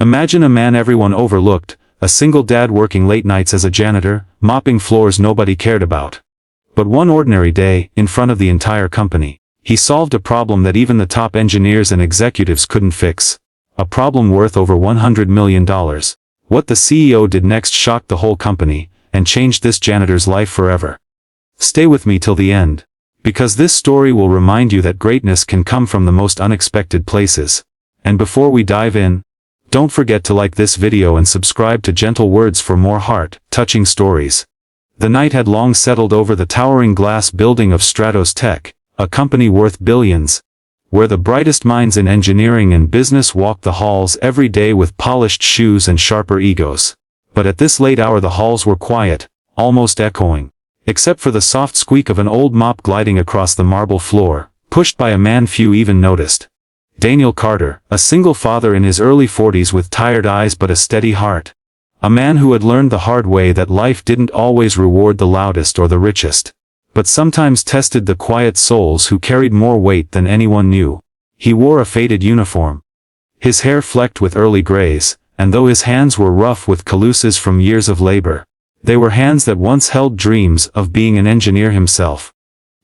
Imagine a man everyone overlooked, a single dad working late nights as a janitor, mopping floors nobody cared about. But one ordinary day, in front of the entire company, he solved a problem that even the top engineers and executives couldn't fix. A problem worth over $100 million. What the CEO did next shocked the whole company, and changed this janitor's life forever. Stay with me till the end, because this story will remind you that greatness can come from the most unexpected places. And before we dive in, don't forget to like this video and subscribe to Gentle Words for more heart-touching stories. The night had long settled over the towering glass building of Stratos Tech, a company worth billions, where the brightest minds in engineering and business walked the halls every day with polished shoes and sharper egos. But at this late hour the halls were quiet, almost echoing, except for the soft squeak of an old mop gliding across the marble floor, pushed by a man few even noticed. Daniel Carter, a single father in his early 40s with tired eyes but a steady heart. A man who had learned the hard way that life didn't always reward the loudest or the richest, but sometimes tested the quiet souls who carried more weight than anyone knew. He wore a faded uniform, his hair flecked with early grays, and though his hands were rough with calluses from years of labor, they were hands that once held dreams of being an engineer himself.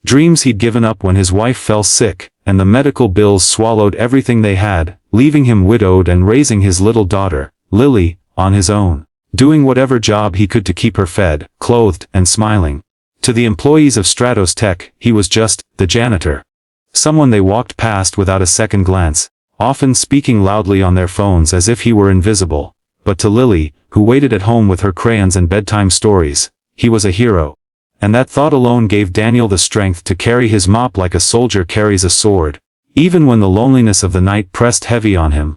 Dreams he'd given up when his wife fell sick, and the medical bills swallowed everything they had, leaving him widowed and raising his little daughter, Lily, on his own, doing whatever job he could to keep her fed, clothed, and smiling. To the employees of Stratos Tech, he was just the janitor. Someone they walked past without a second glance, often speaking loudly on their phones as if he were invisible. But to Lily, who waited at home with her crayons and bedtime stories, he was a hero. And that thought alone gave Daniel the strength to carry his mop like a soldier carries a sword, even when the loneliness of the night pressed heavy on him.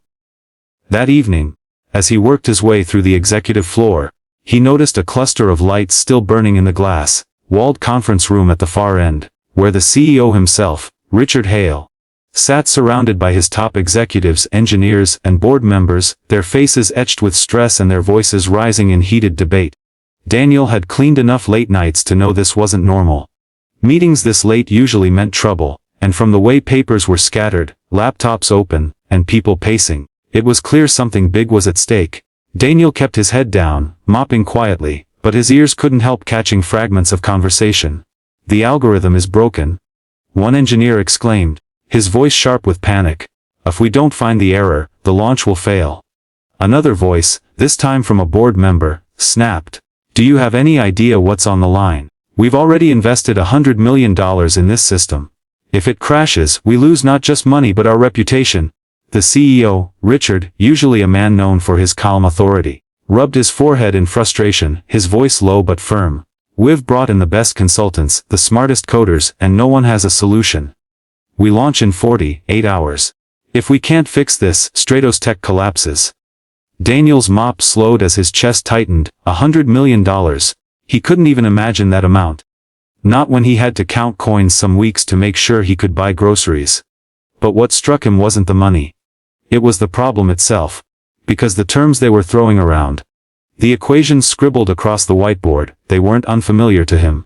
That evening, as he worked his way through the executive floor, he noticed a cluster of lights still burning in the glass-walled conference room at the far end, where the CEO himself, Richard Hale, sat surrounded by his top executives, engineers, and board members, their faces etched with stress and their voices rising in heated debate. Daniel had cleaned enough late nights to know this wasn't normal. Meetings this late usually meant trouble, and from the way papers were scattered, laptops open, and people pacing, it was clear something big was at stake. Daniel kept his head down, mopping quietly, but his ears couldn't help catching fragments of conversation. "The algorithm is broken," one engineer exclaimed, his voice sharp with panic. "If we don't find the error, the launch will fail." Another voice, this time from a board member, snapped, "Do you have any idea what's on the line? We've already invested $100 million in this system. If it crashes, we lose not just money but our reputation." The CEO, Richard, usually a man known for his calm authority, rubbed his forehead in frustration, his voice low but firm. "We've brought in the best consultants, the smartest coders, and no one has a solution. We launch in 48 hours. If we can't fix this, Stratos Tech collapses." Daniel's mop slowed as his chest tightened. $100 million. He couldn't even imagine that amount. Not when he had to count coins some weeks to make sure he could buy groceries. But what struck him wasn't the money. It was the problem itself. Because the terms they were throwing around, the equations scribbled across the whiteboard, they weren't unfamiliar to him.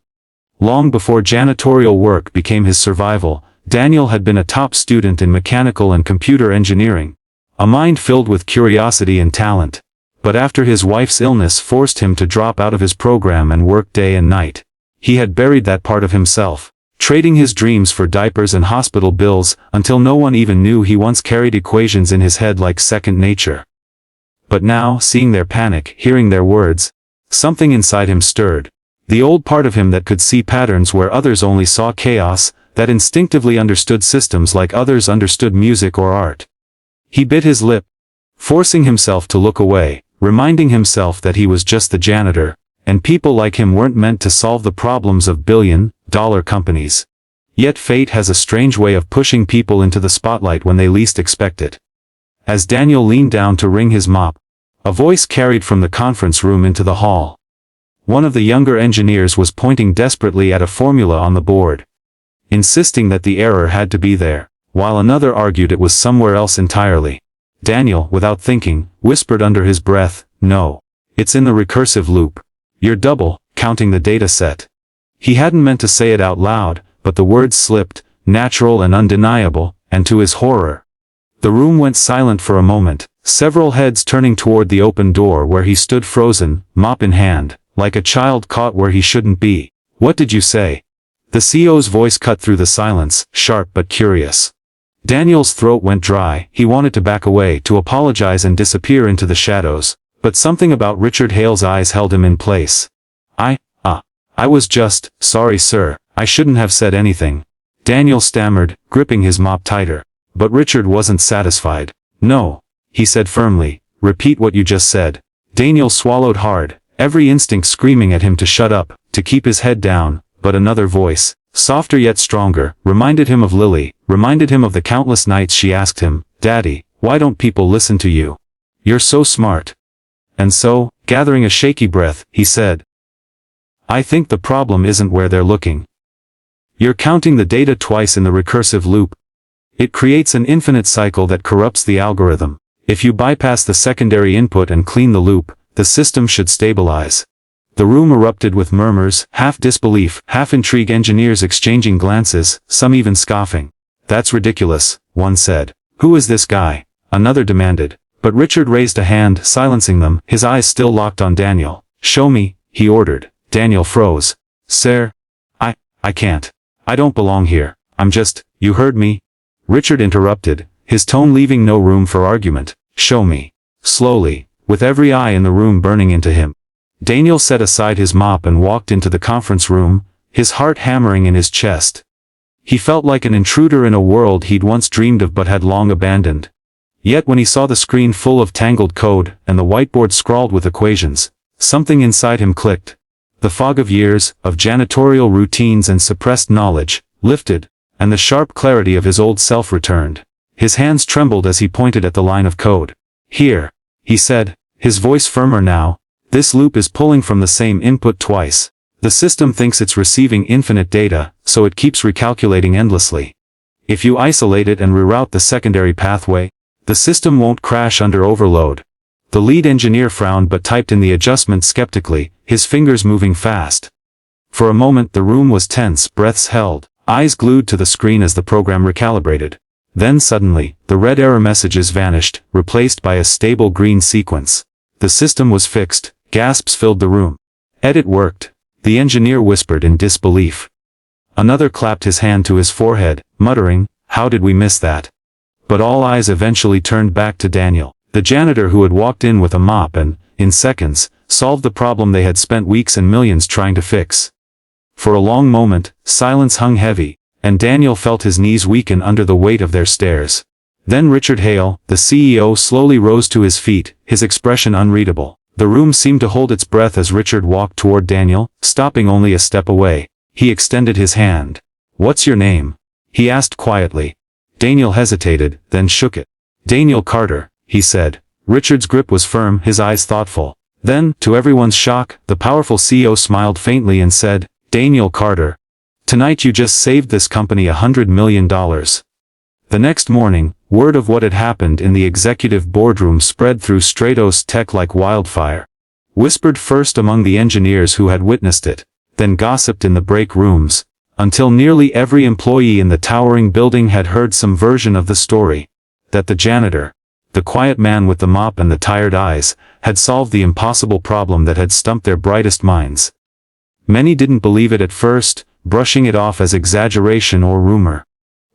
Long before janitorial work became his survival, Daniel had been a top student in mechanical and computer engineering. A mind filled with curiosity and talent. But after his wife's illness forced him to drop out of his program and work day and night, he had buried that part of himself, trading his dreams for diapers and hospital bills, until no one even knew he once carried equations in his head like second nature. But now, seeing their panic, hearing their words, something inside him stirred. The old part of him that could see patterns where others only saw chaos, that instinctively understood systems like others understood music or art. He bit his lip, forcing himself to look away, reminding himself that he was just the janitor, and people like him weren't meant to solve the problems of billion-dollar companies. Yet fate has a strange way of pushing people into the spotlight when they least expect it. As Daniel leaned down to wring his mop, a voice carried from the conference room into the hall. One of the younger engineers was pointing desperately at a formula on the board, insisting that the error had to be there, while another argued it was somewhere else entirely. Daniel, without thinking, whispered under his breath, "No. It's in the recursive loop. You're double counting the data set." He hadn't meant to say it out loud, but the words slipped, natural and undeniable, and to his horror, The room went silent for a moment, several heads turning toward the open door where he stood frozen, mop in hand, like a child caught where he shouldn't be. "What did you say?" The CEO's voice cut through the silence, sharp but curious. Daniel's throat went dry. He wanted to back away, to apologize and disappear into the shadows, but something about Richard Hale's eyes held him in place. I was just, sorry sir, I shouldn't have said anything," Daniel stammered, gripping his mop tighter. But Richard wasn't satisfied. "No," he said firmly, "repeat what you just said." Daniel swallowed hard, every instinct screaming at him to shut up, to keep his head down, but another voice, softer yet stronger, reminded him of Lily, reminded him of the countless nights she asked him, "Daddy, why don't people listen to you? You're so smart." And so, gathering a shaky breath, he said, "I think the problem isn't where they're looking. You're counting the data twice in the recursive loop. It creates an infinite cycle that corrupts the algorithm. If you bypass the secondary input and clean the loop, the system should stabilize." The room erupted with murmurs, half disbelief, half intrigue, engineers exchanging glances, some even scoffing. "That's ridiculous," one said. "Who is this guy?" another demanded. But Richard raised a hand, silencing them, his eyes still locked on Daniel. "Show me," he ordered. Daniel froze. "Sir, I can't. I don't belong here. I'm just, you heard me?" Richard interrupted, his tone leaving no room for argument. "Show me." Slowly, with every eye in the room burning into him. Daniel set aside his mop and walked into the conference room, his heart hammering in his chest. He felt like an intruder in a world he'd once dreamed of but had long abandoned. Yet when he saw the screen full of tangled code, and the whiteboard scrawled with equations, something inside him clicked. The fog of years, of janitorial routines and suppressed knowledge, lifted, and the sharp clarity of his old self returned. His hands trembled as he pointed at the line of code. "Here," he said, his voice firmer now, "this loop is pulling from the same input twice. The system thinks it's receiving infinite data, so it keeps recalculating endlessly. If you isolate it and reroute the secondary pathway, the system won't crash under overload." The lead engineer frowned but typed in the adjustment skeptically, his fingers moving fast. For a moment the room was tense, breaths held, eyes glued to the screen as the program recalibrated. Then suddenly, the red error messages vanished, replaced by a stable green sequence. The system was fixed, gasps filled the room. "It worked," the engineer whispered in disbelief. Another clapped his hand to his forehead, muttering, "How did we miss that?" But all eyes eventually turned back to Daniel, the janitor who had walked in with a mop and, in seconds, solved the problem they had spent weeks and millions trying to fix. For a long moment, silence hung heavy, and Daniel felt his knees weaken under the weight of their stares. Then Richard Hale, the CEO, slowly rose to his feet, his expression unreadable. The room seemed to hold its breath as Richard walked toward Daniel, stopping only a step away. He extended his hand. "What's your name?" he asked quietly. Daniel hesitated, then shook it. "Daniel Carter," he said. Richard's grip was firm, his eyes thoughtful. Then, to everyone's shock, the powerful CEO smiled faintly and said, "Daniel Carter, tonight you just saved this company $100 million. The next morning, word of what had happened in the executive boardroom spread through Stratos Tech like wildfire. Whispered first among the engineers who had witnessed it, then gossiped in the break rooms, until nearly every employee in the towering building had heard some version of the story. That the janitor, the quiet man with the mop and the tired eyes, had solved the impossible problem that had stumped their brightest minds. Many didn't believe it at first, brushing it off as exaggeration or rumor.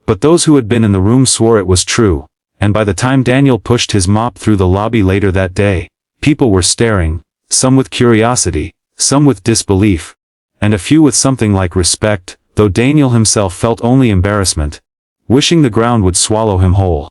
But those who had been in the room swore it was true, and by the time Daniel pushed his mop through the lobby later that day, people were staring, some with curiosity, some with disbelief, and a few with something like respect, though Daniel himself felt only embarrassment, wishing the ground would swallow him whole.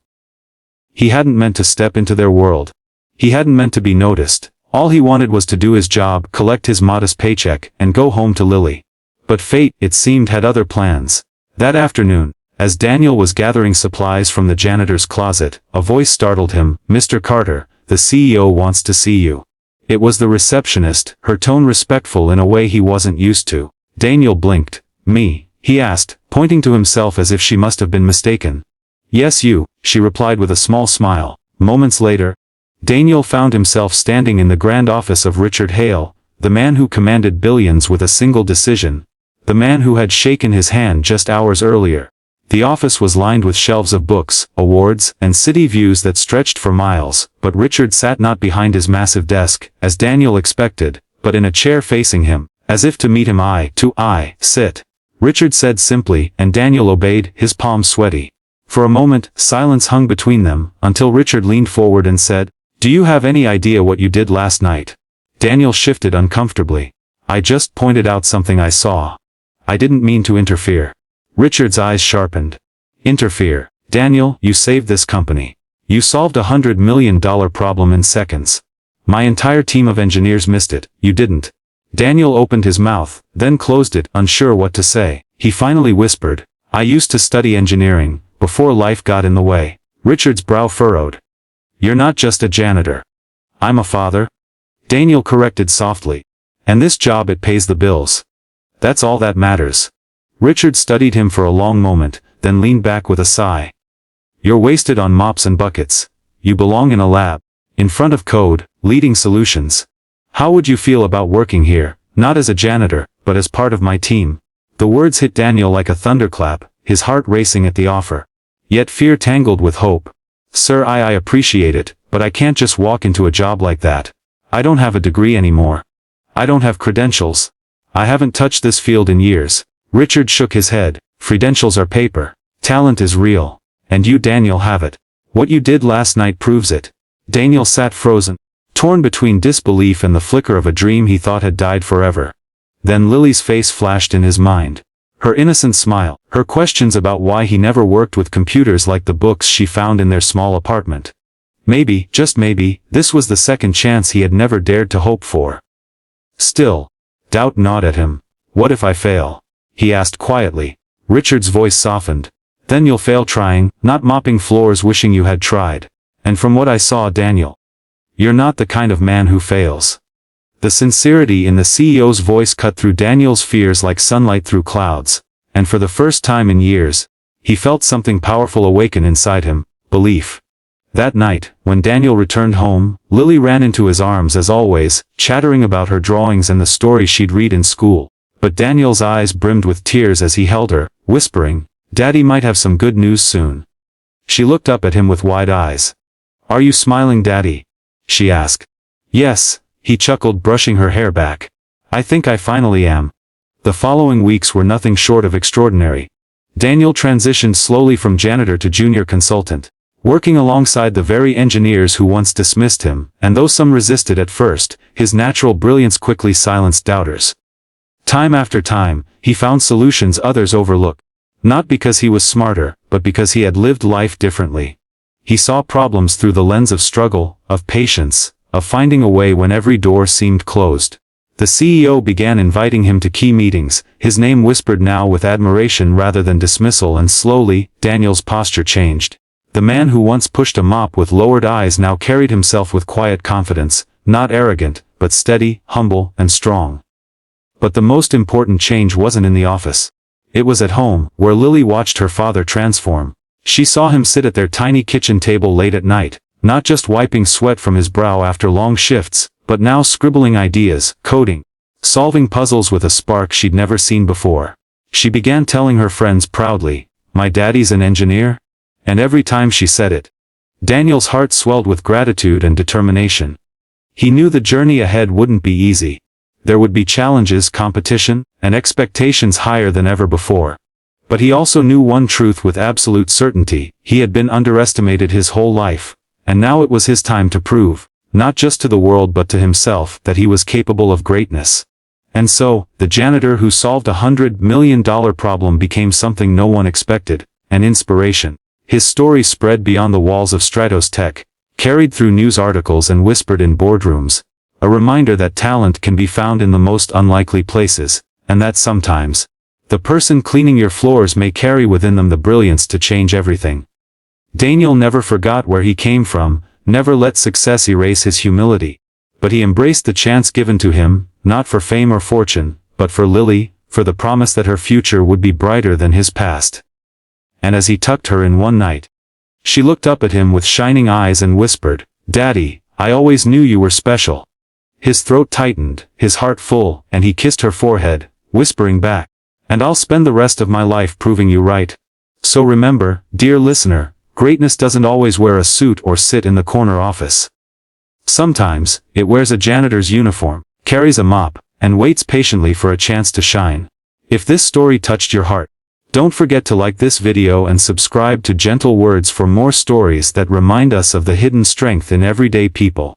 He hadn't meant to step into their world. He hadn't meant to be noticed. All he wanted was to do his job, collect his modest paycheck, and go home to Lily. But fate, it seemed, had other plans. That afternoon, as Daniel was gathering supplies from the janitor's closet, a voice startled him. "Mr. Carter, the CEO wants to see you." It was the receptionist, her tone respectful in a way he wasn't used to. Daniel blinked. "Me?" he asked, pointing to himself as if she must have been mistaken. "Yes, you," she replied with a small smile. Moments later, Daniel found himself standing in the grand office of Richard Hale, the man who commanded billions with a single decision, the man who had shaken his hand just hours earlier. The office was lined with shelves of books, awards, and city views that stretched for miles, but Richard sat not behind his massive desk, as Daniel expected, but in a chair facing him, as if to meet him eye to eye. "Sit," Richard said simply, and Daniel obeyed, his palms sweaty. For a moment, silence hung between them, until Richard leaned forward and said, "Do you have any idea what you did last night?" Daniel shifted uncomfortably. "I just pointed out something I saw. I didn't mean to interfere." Richard's eyes sharpened. "Interfere? Daniel, you saved this company. You solved $100 million problem in seconds. My entire team of engineers missed it, you didn't." Daniel opened his mouth, then closed it, unsure what to say. He finally whispered, "I used to study engineering, before life got in the way." Richard's brow furrowed. "You're not just a janitor. I'm a father." Daniel corrected softly. "And this job, it pays the bills. That's all that matters." Richard studied him for a long moment, then leaned back with a sigh. "You're wasted on mops and buckets. You belong in a lab. In front of code, leading solutions. How would you feel about working here, not as a janitor, but as part of my team?" The words hit Daniel like a thunderclap, his heart racing at the offer. Yet fear tangled with hope. "Sir, I appreciate it, but I can't just walk into a job like that. I don't have a degree anymore. I don't have credentials. I haven't touched this field in years." Richard shook his head. "Credentials are paper. Talent is real. And you, Daniel, have it. What you did last night proves it." Daniel sat frozen, torn between disbelief and the flicker of a dream he thought had died forever. Then Lily's face flashed in his mind. Her innocent smile, her questions about why he never worked with computers like the books she found in their small apartment. Maybe, just maybe, this was the second chance he had never dared to hope for. Still, doubt gnawed at him. "What if I fail?" he asked quietly. Richard's voice softened. "Then you'll fail trying, not mopping floors wishing you had tried. And from what I saw, Daniel, you're not the kind of man who fails." The sincerity in the CEO's voice cut through Daniel's fears like sunlight through clouds, and for the first time in years, he felt something powerful awaken inside him, belief. That night, when Daniel returned home, Lily ran into his arms as always, chattering about her drawings and the stories she'd read in school. But Daniel's eyes brimmed with tears as he held her, whispering, "Daddy might have some good news soon." She looked up at him with wide eyes. "Are you smiling, Daddy?" she asked. "Yes," he chuckled, brushing her hair back. "I think I finally am." The following weeks were nothing short of extraordinary. Daniel transitioned slowly from janitor to junior consultant, working alongside the very engineers who once dismissed him, and though some resisted at first, his natural brilliance quickly silenced doubters. Time after time, he found solutions others overlooked. Not because he was smarter, but because he had lived life differently. He saw problems through the lens of struggle, of patience, of finding a way when every door seemed closed. The CEO began inviting him to key meetings, his name whispered now with admiration rather than dismissal, and slowly, Daniel's posture changed. The man who once pushed a mop with lowered eyes now carried himself with quiet confidence, not arrogant, but steady, humble, and strong. But the most important change wasn't in the office. It was at home, where Lily watched her father transform. She saw him sit at their tiny kitchen table late at night, not just wiping sweat from his brow after long shifts, but now scribbling ideas, coding, solving puzzles with a spark she'd never seen before. She began telling her friends proudly, "My daddy's an engineer?" And every time she said it, Daniel's heart swelled with gratitude and determination. He knew the journey ahead wouldn't be easy. There would be challenges, competition, and expectations higher than ever before. But he also knew one truth with absolute certainty: he had been underestimated his whole life, and now it was his time to prove, not just to the world but to himself, that he was capable of greatness. And so, the janitor who solved $100 million problem became something no one expected, an inspiration. His story spread beyond the walls of Stratos Tech, carried through news articles and whispered in boardrooms. A reminder that talent can be found in the most unlikely places, and that sometimes, the person cleaning your floors may carry within them the brilliance to change everything. Daniel never forgot where he came from, never let success erase his humility. But he embraced the chance given to him, not for fame or fortune, but for Lily, for the promise that her future would be brighter than his past. And as he tucked her in one night, she looked up at him with shining eyes and whispered, "Daddy, I always knew you were special." His throat tightened, his heart full, and he kissed her forehead, whispering back, "And I'll spend the rest of my life proving you right." So remember, dear listener, greatness doesn't always wear a suit or sit in the corner office. Sometimes, it wears a janitor's uniform, carries a mop, and waits patiently for a chance to shine. If this story touched your heart, don't forget to like this video and subscribe to Gentle Words for more stories that remind us of the hidden strength in everyday people.